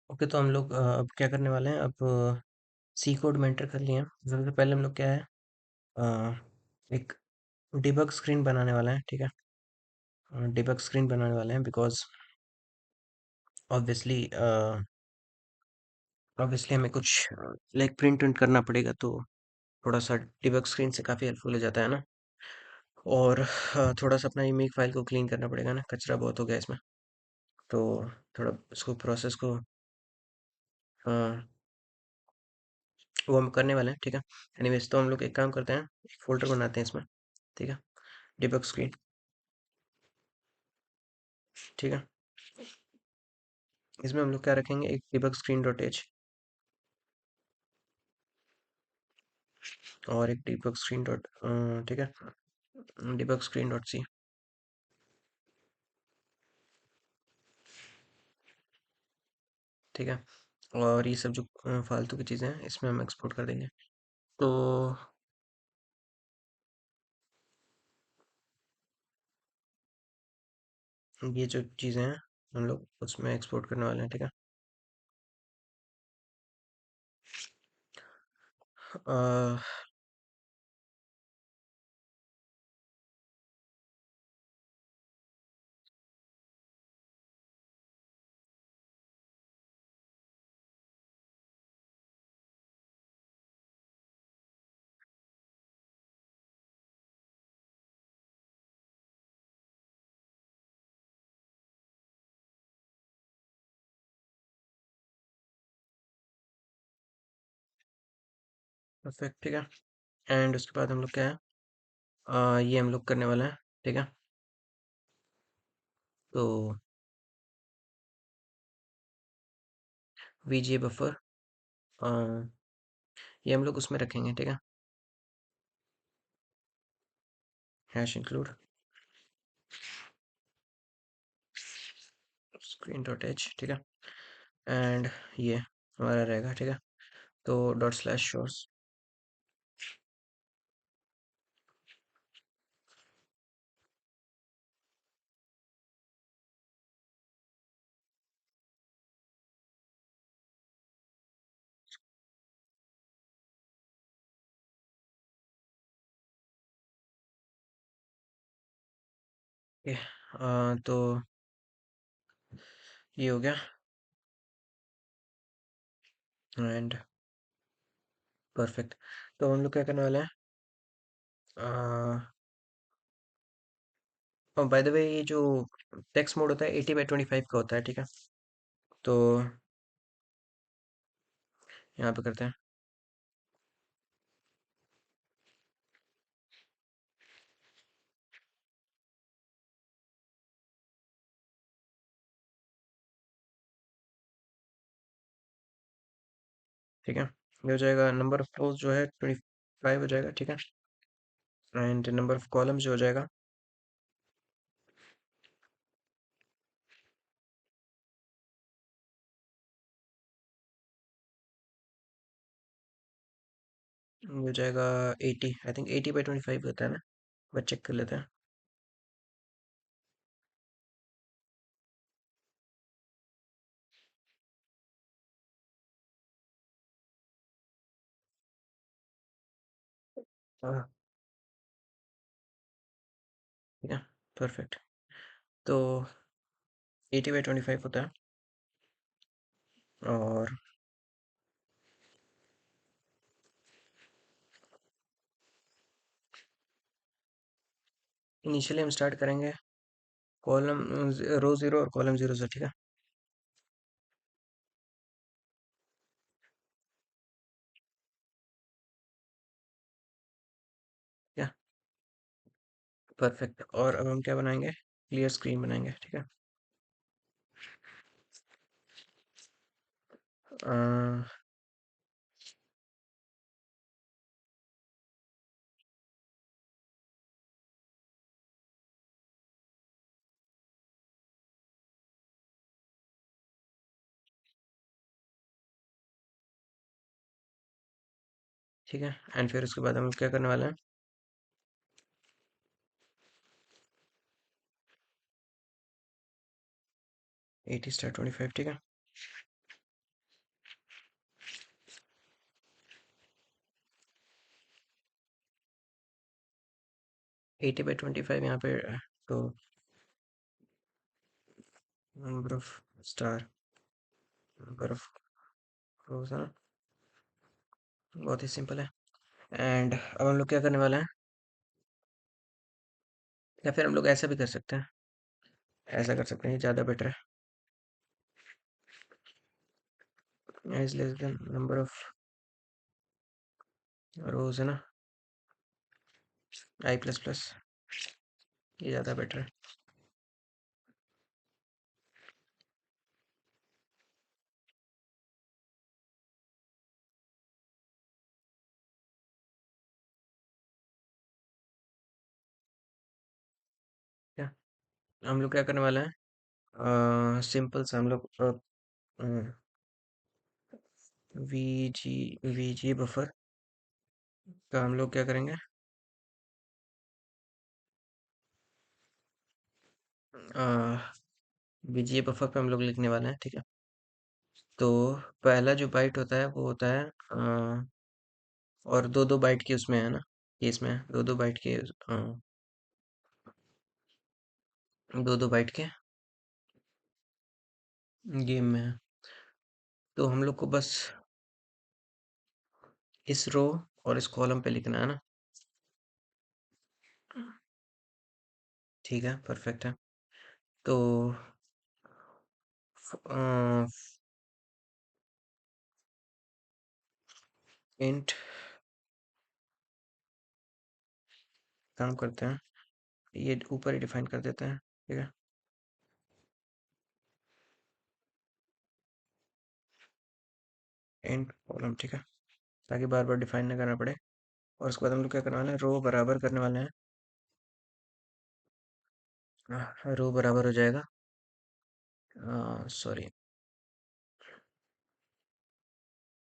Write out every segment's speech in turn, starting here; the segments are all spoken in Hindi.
ओके, तो हम लोग अब क्या करने वाले हैं। अब सी कोड में एंटर कर लिए हैं। सबसे पहले हम लोग क्या है, अ, एक डिबग स्क्रीन बनाने वाले हैं। ठीक है, डिबग स्क्रीन बनाने वाले हैं बिकॉज ऑब्वियसली ऑब्वियसली हमें कुछ लाइक प्रिंट उंट करना पड़ेगा, तो थोड़ा सा डिबग स्क्रीन से काफ़ी हेल्पफुल हो जाता है ना। और थोड़ा सा अपना इमेज फाइल को क्लीन करना पड़ेगा ना, कचरा बहुत हो गया इसमें। तो थोड़ा उसको प्रोसेस को अ, वो हम करने वाले हैं। ठीक है, एनीवेज तो हम लोग एक काम करते हैं, एक फोल्डर बनाते हैं इसमें। ठीक है, डिबग स्क्रीन। ठीक है, इसमें हम लोग क्या रखेंगे, एक डिबग स्क्रीन डॉट एच और एक डिबग स्क्रीन डॉट, ठीक है, डिबग स्क्रीन डॉट सी। ठीक है, और ये सब जो फालतू की चीज़ें हैं इसमें हम एक्सपोर्ट कर देंगे। तो ये जो चीज़ें हैं हम लोग उसमें एक्सपोर्ट करने वाले हैं। ठीक है, परफेक्ट। ठीक है, एंड उसके बाद हम लोग क्या है, ये हम लोग करने वाले हैं। ठीक है, तो वीजीए बफर, ये हम लोग उसमें रखेंगे। ठीक है, hash include screen dot H. ठीक है, एंड ये हमारा रहेगा। ठीक है, तो डॉट स्लैश शोर्स। ओके, तो ये हो गया एंड परफेक्ट। तो हम लोग क्या करने वाले हैं, और बाय द वे ये जो टेक्स्ट मोड होता है 80/25 का होता है। ठीक है, तो यहाँ पे करते हैं। ठीक है, ये हो जाएगा। नंबर ऑफ रोज जो है 25 हो जाएगा। ठीक है, एंड नंबर ऑफ कॉलम्स जो हो जाएगा, वो हो जाएगा 80। आई थिंक 80/25 होता है ना, बस चेक कर लेते हैं। हाँ, ठीक है, परफेक्ट। तो 80/25 होता है। और इनिशियली हम स्टार्ट करेंगे कॉलम रो जीरो और कॉलम जीरो से। ठीक है, क्या परफेक्ट। और अब हम क्या बनाएंगे, क्लियर स्क्रीन बनाएंगे। ठीक है, अ, ठीक है, एंड फिर उसके बाद हम क्या करने वाले हैं, 80/25। ठीक है, 80/25 यहाँ पे तो number of star, number of रोज है ना, बहुत ही सिंपल है। एंड अब हम लोग क्या करने वाले हैं, या फिर हम लोग ऐसा भी कर सकते हैं, ऐसा कर सकते हैं, ये ज़्यादा बेटर है। Is less than number of रोज है ना, आई प्लस प्लस, ये ज़्यादा बेटर है। क्या हम लोग क्या करने वाले हैं, सिंपल सा हम लोग वी जी बफर का हम लोग क्या करेंगे, वीजीए बफर पे हम लोग लिखने वाले हैं, ठीक है। तो पहला जो बाइट होता है वो होता है और दो दो बाइट के उसमें है ना, केस में दो दो बाइट के, दो दो बाइट के गेम में है। तो हम लोग को बस इस रो और इस कॉलम पे लिखना है ना, ठीक है, परफेक्ट है। तो इंट काम करते हैं, ये ऊपर ही डिफाइन कर देते हैं, ठीक है। इंट कॉलम, ठीक है, ताकि बार बार डिफाइन ना करना पड़े। और उसके बाद हम लोग क्या करने वाले हैं, रो बराबर करने वाले हैं, रो बराबर हो जाएगा, sorry,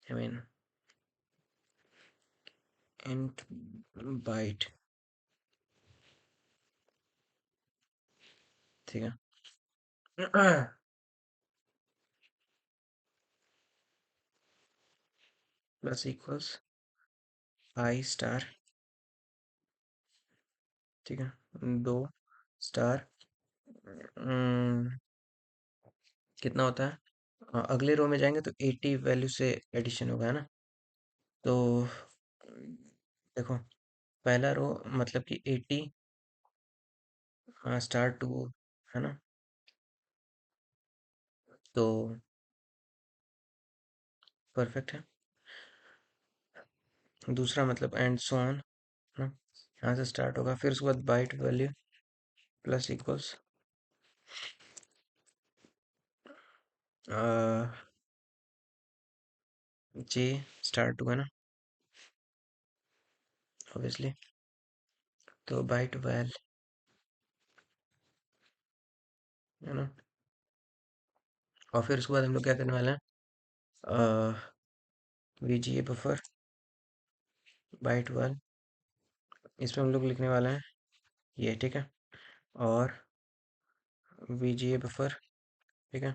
I mean int byte, ठीक है। प्लस इक्वल्स आई स्टार, ठीक है, दो स्टार, कितना होता है, अगले रो में जाएंगे तो 80 वैल्यू से एडिशन होगा, है ना। तो देखो, पहला रो मतलब कि 80 स्टार टू, है ना। तो परफेक्ट है। दूसरा मतलब एंड सो ऑन, है ना, यहाँ से स्टार्ट होगा, फिर उसके बाद byte value plus equals J star two, है ना, ऑब्वियसली। तो बाइट वैल, है ना, और फिर उसके बाद हम लोग क्या करने वाले हैं, वीजीए बफर बाइट वैल, इसमें हम लोग लिखने वाले हैं ये, ठीक है। और वीजीए बफर, ठीक है,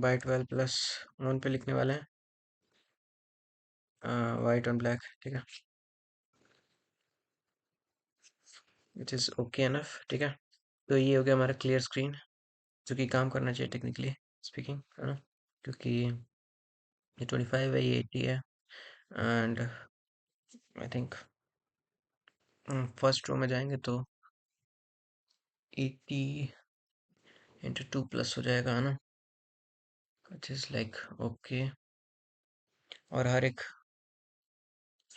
बाइट वैल प्लस वन पे लिखने वाले हैं वाइट ऑन ब्लैक, ठीक है, इट इज़ ओके एनफ, ठीक है। तो ये हो गया हमारा क्लियर स्क्रीन, जो कि काम करना चाहिए टेक्निकली स्पीकिंग, है ना, क्योंकि ये 25 है, ये 80 है। And I think first row में जाएंगे तो 80 इंटू 2 प्लस हो जाएगा, है ना, विच इज़ लाइक ओके। और हर एक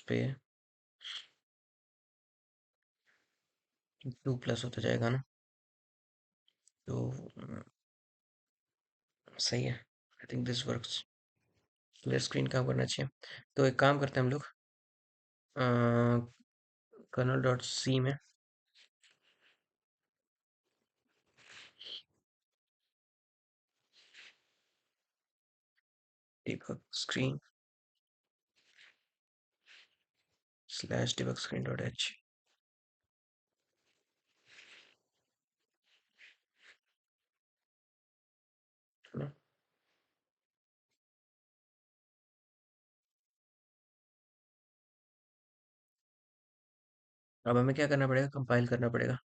पे 2 प्लस होता जाएगा ना, तो सही है। आई think this works, clear screen काम करना चाहिए। तो एक काम करते हैं हम लोग, कर्नल डॉट सी में debug screen slash debug screen dot h, है ना। अब हमें क्या करना पड़ेगा, कंपाइल करना पड़ेगा।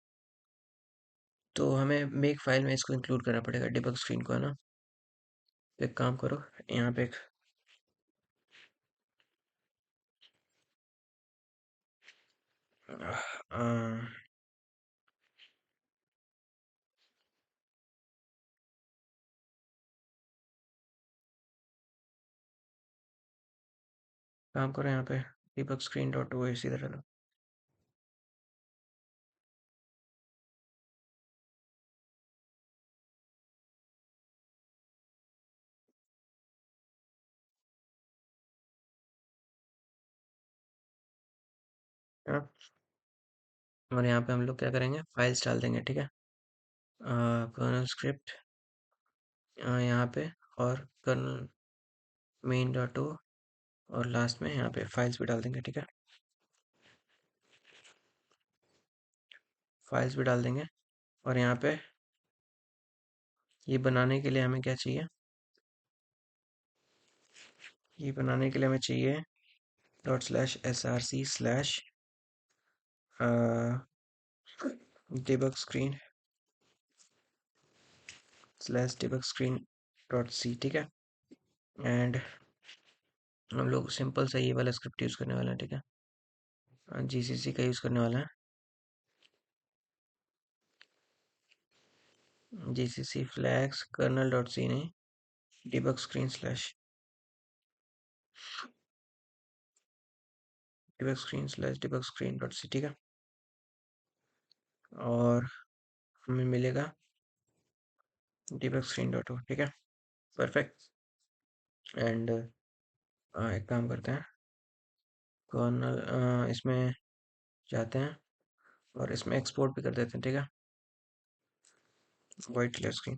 तो हमें मेक फाइल में इसको इंक्लूड करना पड़ेगा, डिबग स्क्रीन को, है ना। तो एक काम करो, यहाँ पे एक अ, काम करो, यहाँ पे डिबग स्क्रीन डॉट ओ इसी तरह लो। हाँ, और यहाँ पे हम लोग क्या करेंगे, फाइल्स डाल देंगे, ठीक है। कर्नल स्क्रिप्ट यहाँ पे, और कर्नल मेन डॉट ओ, और लास्ट में यहाँ पे फाइल्स भी डाल देंगे, ठीक है। फाइल्स भी डाल देंगे। और यहाँ पे ये बनाने के लिए हमें क्या चाहिए, ये बनाने के लिए हमें चाहिए dot slash S R C slash debug screen slash debug screen dot C, ठीक है। एंड हम लोग सिंपल सा ये वाला स्क्रिप्ट यूज़ करने वाला है, ठीक है। जीसीसी का यूज़ करने वाला है, GCC flags kernel dot C नहीं, डिबग स्क्रीन डॉट सी, ठीक है। और हमें मिलेगा डिबग स्क्रीन डॉट ओ, ठीक है। परफेक्ट। एंड एक काम करते हैं, कर्नल इसमें जाते हैं और इसमें एक्सपोर्ट भी कर देते हैं, ठीक है। वाइट क्लियर स्क्रीन,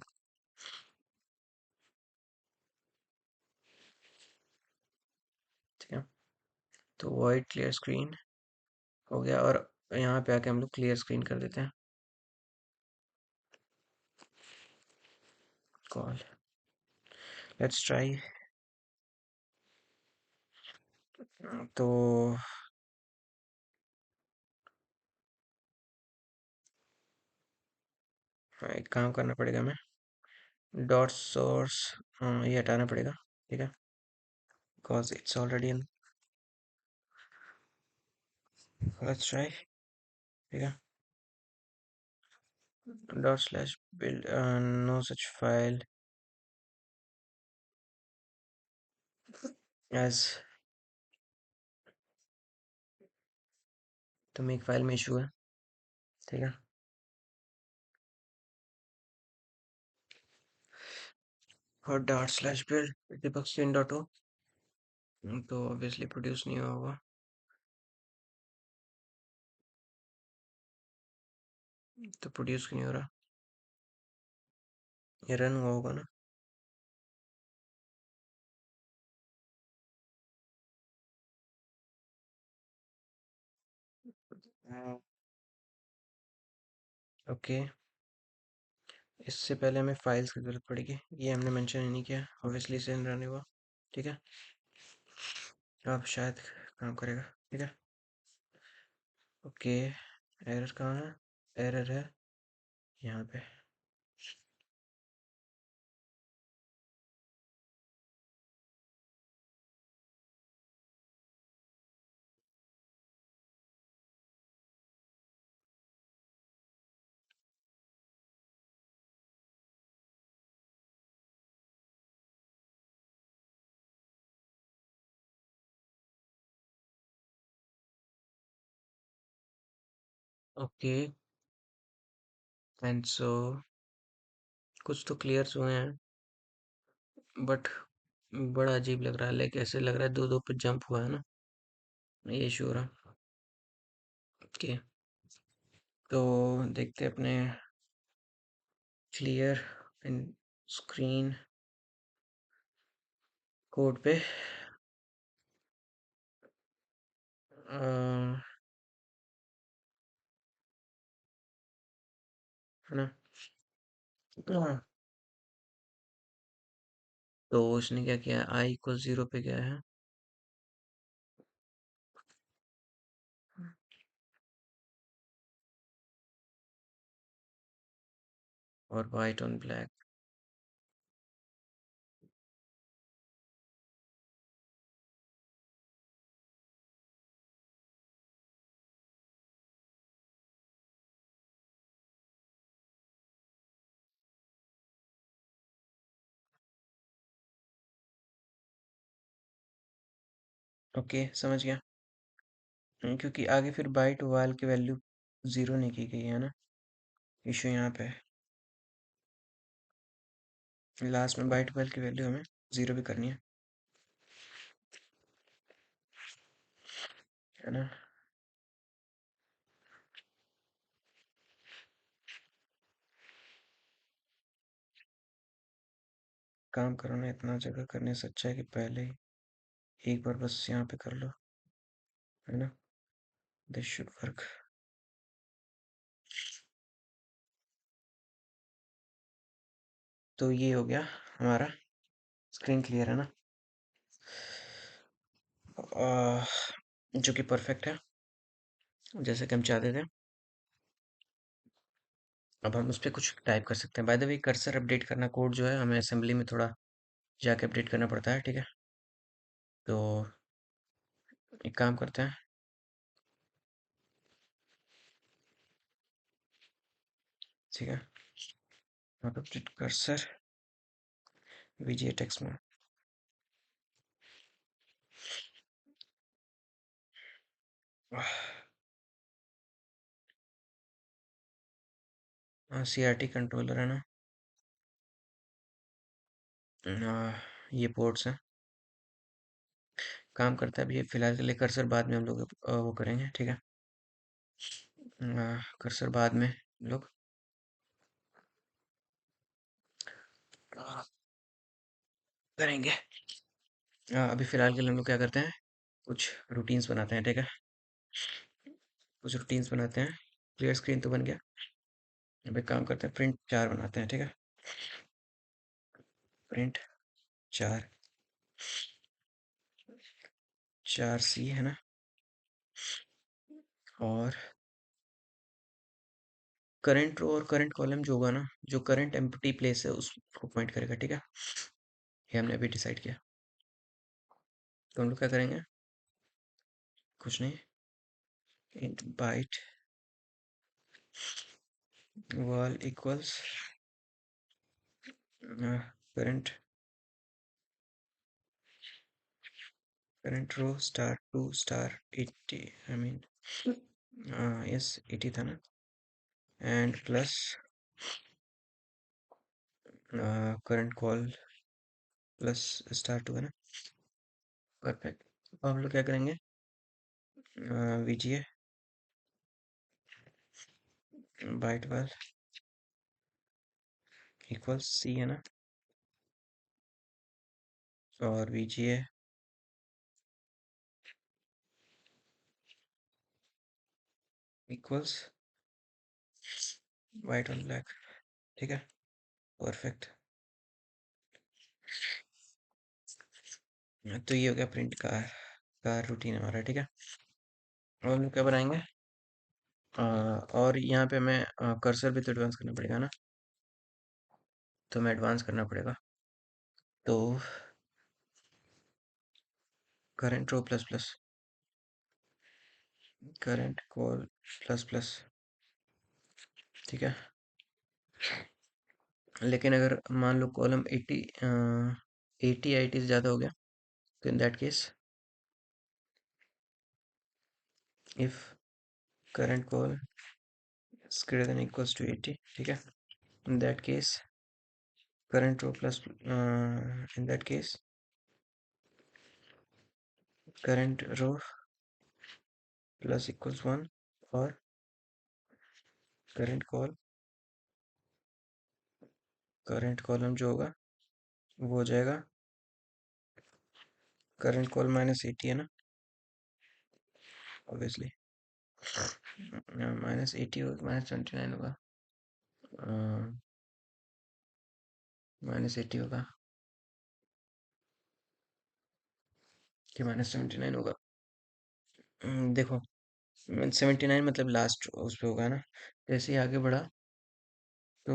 ठीक है। तो वाइट क्लियर स्क्रीन हो गया, और यहाँ पे आके हम लोग क्लियर स्क्रीन कर देते हैं, कॉल, लेट्स ट्राई। तो एक काम करना पड़ेगा हमें, डॉट सोर्स ये हटाना पड़ेगा, ठीक है, because it's already in. Let's try, ठीक है। Dot slash build no such file as, तो मेक फाइल में इशू है, ठीक है। और dot slash build debug screen dot O, तो ऑब्वियसली प्रोड्यूस नहीं होगा, तो प्रोड्यूस क्यों नहीं हो रहा, ये रन हुआ होगा ना। ओके, इससे पहले हमें फाइल्स की जरूरत पड़ेगी, ये हमने मेंशन ही नहीं किया, ऑब्वियसली इसे रन हुआ, ठीक है। अब शायद काम करेगा, ठीक है। ओके, एरर कहाँ है, एरर है यहाँ पे। ओके, एंड सो कुछ तो क्लियर हुए हैं, बट बड़ा अजीब लग रहा है, लाइक ऐसे लग रहा है दो दो पे जंप हुआ है ना, ये इशू हो रहा। ओके, तो देखते हैं अपने क्लियर इन स्क्रीन कोड पे, है ना। हाँ, तो उसने क्या किया, आई इक्वल 0 पे गया है, और वाइट ऑन ब्लैक। ओके, समझ गया। क्योंकि आगे फिर बाइट वाल की वैल्यू ज़ीरो नहीं की गई है ना, इशू यहाँ पे है। लास्ट में बाइट वाल की वैल्यू हमें ज़ीरो भी करनी है ना। काम करो ना, इतना जगह करने से अच्छा है कि पहले ही एक बार बस यहाँ पे कर लो, है ना। This should work. तो ये हो गया हमारा, स्क्रीन क्लियर है ना, आ, जो कि परफेक्ट है जैसे कि हम चाहते थे। अब हम उस पर कुछ टाइप कर सकते हैं। By the way, cursor update करना कोड जो है हमें असेंबली में थोड़ा जाके अपडेट करना पड़ता है, ठीक है। तो एक काम करते हैं, ठीक है। अपडेट कर्सर वीजीए टेक्स्ट में, सीआरटी कंट्रोलर है ना। ये पोर्ट्स हैं। काम करता है। अभी ये फिलहाल के लिए कर्सर बाद में हम लोग वो करेंगे, ठीक है। कर्सर बाद में हम लोग करेंगे। अभी फिलहाल के लिए हम लोग क्या करते हैं, कुछ रूटीन्स बनाते हैं, ठीक है। कुछ रूटीन्स बनाते हैं। क्लियर स्क्रीन तो बन गया। अब एक काम करते हैं, प्रिंट चार बनाते हैं, ठीक है। प्रिंट चार, चार सी है ना। और करंट रो और करंट कॉलम जो होगा ना, जो करंट एम्प्टी प्लेस है उसको पॉइंट करेगा, ठीक है। ये हमने अभी डिसाइड किया। तो हम लोग क्या करेंगे, कुछ नहीं, int byte val equals current, current row star two star 80, I mean yes 80 था ना, and plus current call plus star two है ना। परफेक्ट। अब हम लोग क्या करेंगे, VGA byte val equals C है ना, और VGA equals white on black, ठीक है। परफेक्ट। तो ये हो गया प्रिंट का रूटीन हमारा, ठीक है। और हम लोग क्या बनाएंगे, और यहाँ पे हमें कर्सर भी तो एडवांस करना पड़ेगा ना, तो हमें एडवांस करना पड़ेगा। तो current row plus plus current call plus plus, ठीक है। लेकिन अगर मान लो कॉलम 80 80 से ज़्यादा हो गया, तो in that case if current col is greater than equals to 80, ठीक है। In that case current row plus in that case current row plus equals 1, और करंट कॉल करंट कॉलम जो होगा वो हो जाएगा करंट कॉल -80 है ना, ऑब्वियसली -80 होगा, -29 होगा, -80 होगा कि -79 होगा। देखो 79 मतलब लास्ट उस पे होगा ना, जैसे ही आगे बढ़ा तो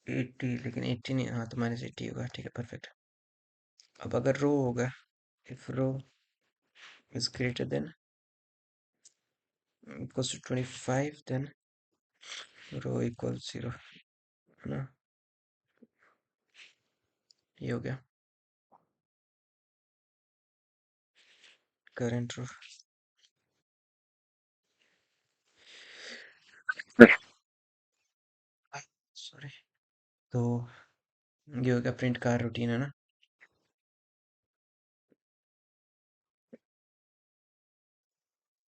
80, लेकिन 80 नहीं, हाँ तो -80 होगा, ठीक है, परफेक्ट। अब अगर रो होगा, if row is greater than equals to 25, then row equals 0, है ना, ये हो गया करंट रो। सॉरी। तो ये हो गया प्रिंट कार रूटीन, है ना।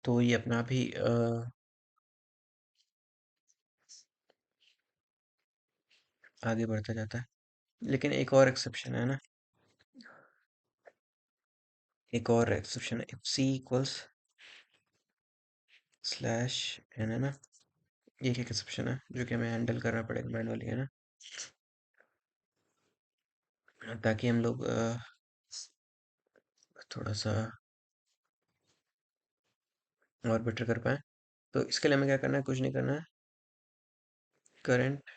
तो ये अपना भी आगे बढ़ता जाता है, लेकिन एक और एक्सेप्शन है ना, एक और एक्सेप्शन है, if C equals slash N, है ना। ये एक एक्सेप्शन है जो कि हमें हैंडल करना पड़ेगा मैनुअली, है ना, ताकि हम लोग थोड़ा सा और बेटर कर पाए। तो इसके लिए हमें क्या करना है, कुछ नहीं करना है, current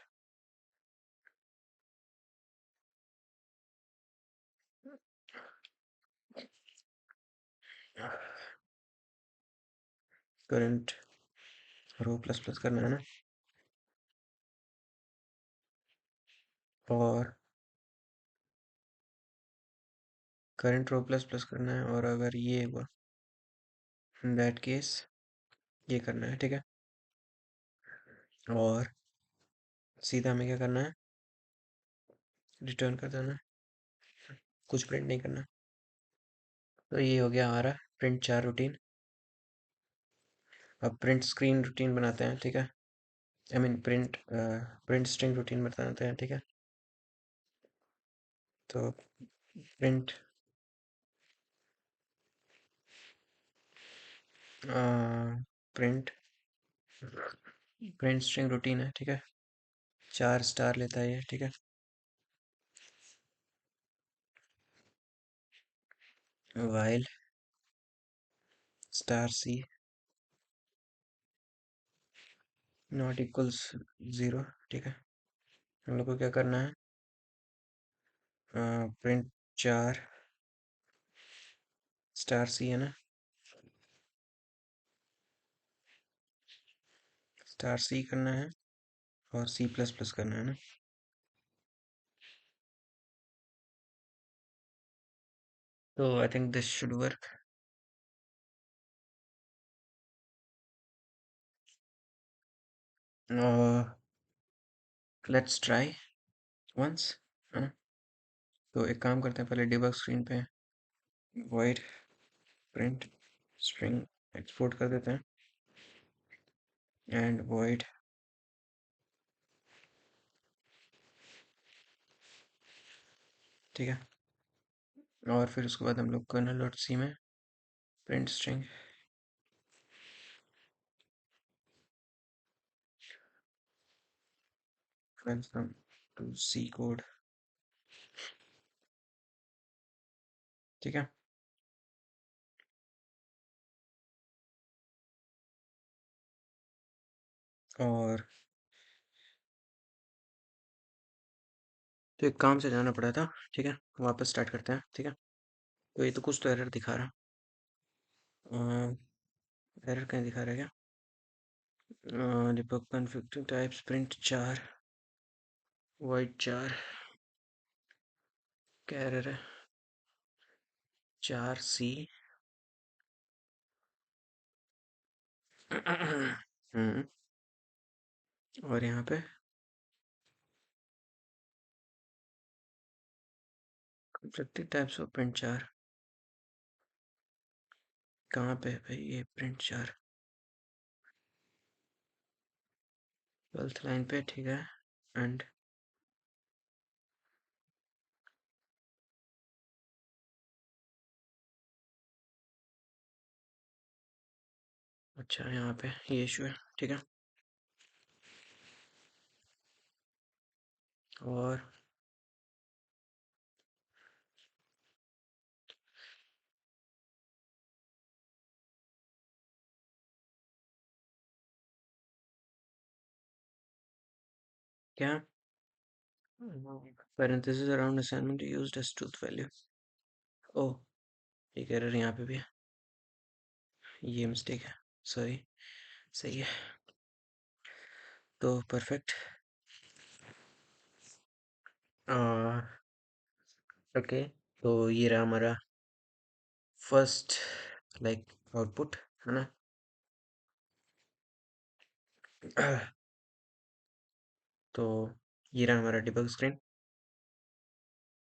current row plus plus करना है ना, और करंट रो प्लस प्लस करना है, और अगर ये हुआ इन दैट केस ये करना है, ठीक है। और सीधा हमें क्या करना है, रिटर्न कर देना है, कुछ प्रिंट नहीं करना। तो ये हो गया हमारा प्रिंट 4 रूटीन। अब प्रिंट स्क्रीन रूटीन बनाते हैं, ठीक है, I mean print string routine बताते हैं, ठीक है। तो print print print string routine है, ठीक है, 4 स्टार लेता है ये, ठीक है। While star C not equals 0, ठीक है। हम लोग को क्या करना है, प्रिंट 4 स्टार सी, है ना, स्टार सी करना है, और सी प्लस प्लस करना है ना। तो I think this should work. Let's try once, है ना। तो एक काम करते हैं, पहले डिबग स्क्रीन पे void print string एक्सपोर्ट कर देते हैं, एंड void, ठीक है। और फिर उसके बाद हम लोग कर्नल डॉट सी में print string welcome to C code, ठीक है। और तो एक काम से जाना पड़ा था, ठीक है, वापस स्टार्ट करते हैं, ठीक है। तो ये तो कुछ तो एरर दिखा रहा है, एरर कहीं दिखा रहा है क्या, debug config types print 4 void 4, क्या एरर है, 4 सी और यहाँ पे कॉन्फ्लिक्टेड टाइप्स ऑफ प्रिंट 4, कहाँ पे है भाई ये प्रिंट 4, 12th लाइन पे, ठीक है। एंड अच्छा, यहाँ पे ये इशू है, ठीक है। और क्या parenthesis around assignment used as truth value. ओह, एक एरर यहाँ पे भी है, ये मिस्टेक है, सॉरी। सही है, तो परफेक्ट। ओके, तो ये रहा हमारा फर्स्ट लाइक आउटपुट, है ना। तो ये रहा हमारा डिबग स्क्रीन।